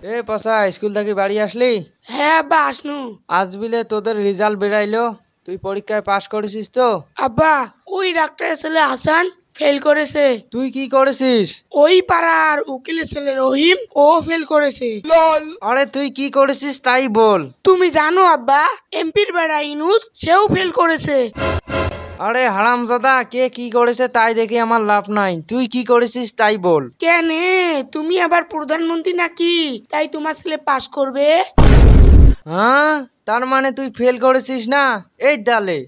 এ পসা school থেকে বাড়ি আসলি? হ্যাঁ আব্বা আসনু। আজ বিলে তোদের রেজাল্ট বেরাইলো, তুই পরীক্ষায় পাশ করেছিস তো? আব্বা ওই ডাক্তারের ছেলে হাসান ফেল করেছে। তুই কি করেছিস? ওই পাড়ার উকিলের ছেলে রহিম ও ফেল করেছে। আরে তুই কি করেছিস তাই বল। তুমি জানো আব্বা এমপির বেড়া ইনুস সেও ফেল করেছে। আরে হারামজাদা, কে কি করেছে তাই দেখে আমার লাভ নাই, তুই কি করেছিস তাই বল। কেনে তুমি আবার প্রধানমন্ত্রী নাকি, তাই তোমার ছেলে পাশ করবে? হ্যাঁ, তার মানে তুই ফেল করেছিস না? এই দালে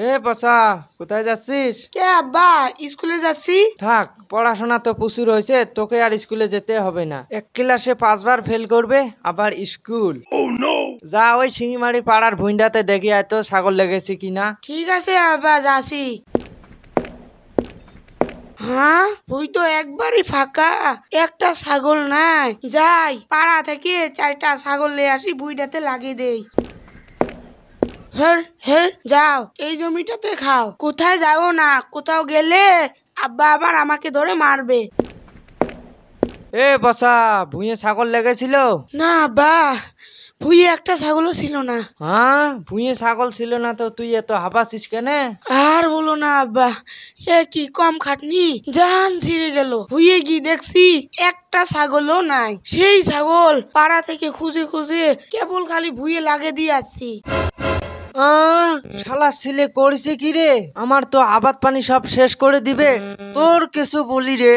এ পসা, কোথায় যাচ্ছিস? কে আব্বা স্কুলে যাচ্ছি। থাক, পড়াশোনা তো প্রচুর হয়েছে, তোকে আর স্কুলে যেতে হবে না। এক ক্লাসে 5বার ফেল করবে আবার স্কুল। যা ওই শিঙিমারি পাড়ার ভুইন্ডাতে দেখি এত ছাগল লেগেছে কিনা। ঠিক আছে আব্বা যাচ্ছি। হ্যাঁ ওই তো একবারই ফাঁকা, একটা ছাগল নাই। যাই পাড়া থেকে 4টা ছাগল নিয়ে আসি, বুইটাতে লাগিয়ে দেই। হ্যাঁ হ্যাঁ যাও এই জমিটাতে খাও, কোথায় যাও না, কোথাও গেলে আব্বা আবার আমাকে ধরে মারবে। এ বসা, ভুঁয়ে ছাগল লেগেছিল? না আব্বা ভুঁয়ে একটা ছাগলও ছিল না। হ্যাঁ, ভুঁয়ে ছাগল ছিল না তো তুই এত হাঁপাচ্ছিস কেনে? আর বলো না আব্বা, এ কি কম খাটনি, জান ছিঁড়ে গেল। ভুঁয়ে গিয়ে দেখছি একটা ছাগলও নাই। সেই ছাগল পাড়া থেকে খুঁজে খুঁজে কেবল খালি ভুঁয়ে লাগে দিয়ে আসছি। শালা ছেলে করেছে কি রে? আমার তো আবাদ পানি সব শেষ করে দিবে। তোর কিছু বলি রে।